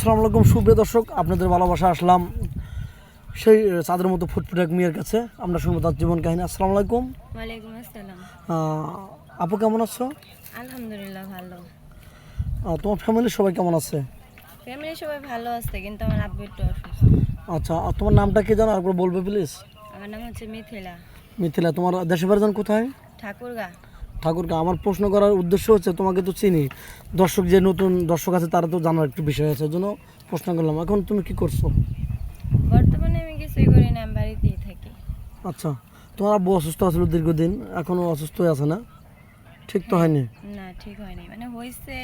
আসসালামু আলাইকুম সুপ্রিয় দর্শক, আপনাদের ভালোবাসা আসলাম সেই চাঁদের মতো ফুটফুটে এক মেয়ের কাছে। আমরা শুনবো তার জীবন কাহিনী। আসসালামু আলাইকুম। ওয়ালাইকুম আসসালাম। আপু কেমন আছো? আলহামদুলিল্লাহ ভালো। তোমার ফ্যামিলির সবাই কেমন আছে? ফ্যামিলি সবাই ভালো আছে, কিন্তু আমার আব্বু একটু অসুস্থ। আচ্ছা, আর তোমার নামটা কি জানো? একবার বলবে প্লিজ। আমার নাম হচ্ছে মিথিলা। মিথিলা। তোমার দেশের বাড়ি যান কোথায়? ঠাকুরগা। ঠাকুরকে। আমার প্রশ্ন করার উদ্দেশ্য হচ্ছে, তোমাকে তো চিনি, দর্শক যে নতুন দর্শক আছে তারা তো জানার একটু বিষয় আছে, এই জন্য প্রশ্ন করলাম। এখন তুমি কি করছো? বর্তমানে আমি কিছুই করি না, আমি বাড়িতেই থাকি। আচ্ছা, তোমার আব্বু অসুস্থ আছিল দীর্ঘদিন, এখনও অসুস্থ আছে না? ঠিক তো হয়নি? না, ঠিক হয়নি, মানে হয়েছে,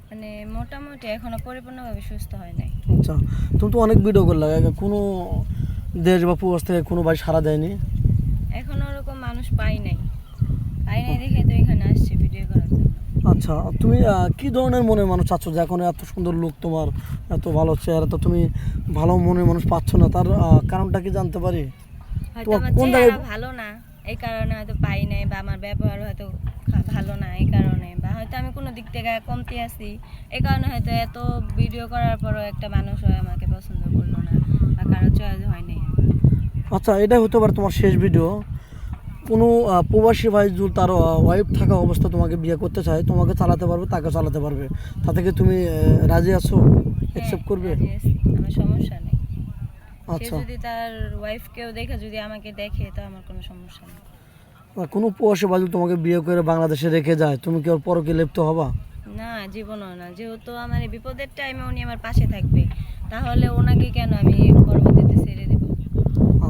মানে মোটামুটি এখনো পরিপূর্ণভাবে সুস্থ হয় নাই। আচ্ছা, তুমি তো অনেক ভিডিও করলে, কোনো দেশ বা প্রবাস থেকে কোনো ভাই সাড়া দেয়নি? এখনো ওরকম মানুষ পাই নাই দেখে তো এখানে আসছি ভিডিও করার জন্য। আচ্ছা, তুমি কি ধরনের মনের মানুষ চাচ্ছ যে এখন এত সুন্দর লোক, তোমার এত ভালো চেহারা, তো তুমি ভালো মনের মানুষ পাচ্ছ না, তার কারণটা কি জানতে পারি? হয়তো তোমার আমার কোন চেহারা জায়গায়? ভালো না, এই কারণে হয়তো পাই নাই, বা আমার ব্যবহার হয়তো ভালো না এই কারণে, বা হয়তো আমি কোনো দিক থেকে কমতি আছি এই কারণে হয়তো এত ভিডিও করার পরও একটা মানুষ হয় আমাকে পছন্দ করলো না, বা কারো চয়েস হয় নাই। আচ্ছা, এটাই হতে পারে তোমার শেষ ভিডিও। কোনো প্রবাসী ভাই যদি তার ওয়াইফ থাকা অবস্থা তোমাকে বিয়ে করতে চায়, তোমাকে চালাতে পারবে, তাকে চালাতে পারবে, তা থেকে তুমি রাজি আছো? অ্যাকসেপ্ট করবে? রাজি আছি, আমার সমস্যা নেই। সে আচ্ছা, যদি তার ওয়াইফকেও দেখে, যদি আমাকে দেখে, তো আমার কোনো সমস্যা নেই। কোনো প্রবাসী ভাই যদি তোমাকে বিয়ে করে বাংলাদেশে রেখে যায়, তুমি কি ওর পরকে লিপ্ত হবা? না, জীবনও না। যেহেতু আমার এই বিপদের টাইমে উনি আমার পাশে থাকবে, তাহলে ওনাকে কেন আমি পরবর্তীতে ছেড়ে দেব?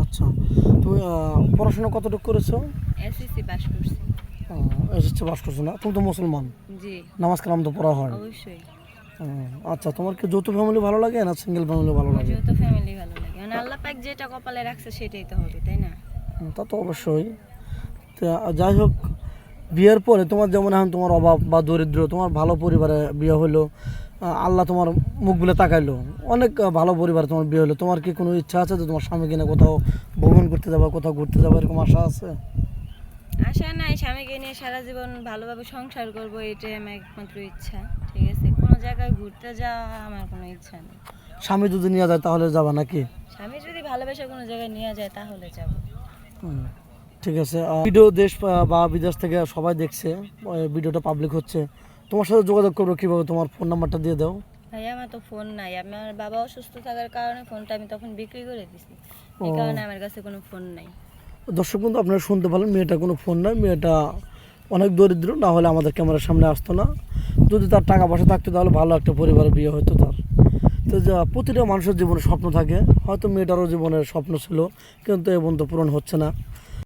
আচ্ছা, তুমি পড়াশোনা কতটুকু করেছো? এসএসসি পাস করছি। এসেছে বাস করছো না? তুমি তো মুসলমান, জি, নামাজ কালাম তো পড়া হয়। অবশ্যই। আচ্ছা, তোমার কি যৌথ ফ্যামিলি ভালো লাগে না সিঙ্গেল ফ্যামিলি ভালো লাগে? যেহেতু ফ্যামিলি ভালো লাগে, মানে আল্লাহ পাক যেটা কপালে রাখছে সেটাই তো হবে, তাই না? তা তো অবশ্যই। তা যাই হোক, বিয়ের পরে তোমার যেমন এখন তোমার অভাব বা দরিদ্র, তোমার ভালো পরিবারে বিয়ে হলো, আল্লাহ তোমার মুখ বলে তাকাইলো, অনেক ভালো পরিবারে তোমার বিয়ে হলো, তোমার কি কোনো ইচ্ছা আছে যে তোমার স্বামী কিনা কোথাও ভ্রমণ করতে যাবো, কোথাও ঘুরতে যাবো, এরকম আশা আছে? আশা নাই, স্বামীকে নিয়ে সারা জীবন ভালোভাবে সংসার করবো, এটাই আমার একমাত্র ইচ্ছা। ঠিক আছে, কোনো জায়গায় ঘুরতে যাওয়া আমার কোনো ইচ্ছা নেই। স্বামী যদি নিয়ে যায় তাহলে যাবা নাকি? স্বামী যদি ভালোবেসে কোনো জায়গায় নিয়ে যায় তাহলে যাব। হুম, ঠিক আছে। ভিডিও দেশ বা বিদেশ থেকে সবাই দেখছে, ভিডিওটা পাবলিক হচ্ছে, তোমার সাথে যোগাযোগ করবো কীভাবে? তোমার ফোন নাম্বারটা দিয়ে দাও। ভাই, আমার তো ফোন নাই, আমার বাবা অসুস্থ থাকার কারণে ফোনটা আমি তখন বিক্রি করে দিছি, এই ও। কারণে আমার কাছে কোনো ফোন নাই। দর্শক বন্ধু, আপনারা শুনতে পারেন, মেয়েটা কোনো ফোন নয়, মেয়েটা অনেক দরিদ্র, না হলে আমাদের ক্যামেরার সামনে আসতো না। যদি তার টাকা পয়সা থাকতো তাহলে ভালো একটা পরিবারে বিয়ে হতো তার। তো যা প্রতিটা মানুষের জীবনে স্বপ্ন থাকে, হয়তো মেয়েটারও জীবনের স্বপ্ন ছিল, কিন্তু এ পর্যন্ত পূরণ হচ্ছে না।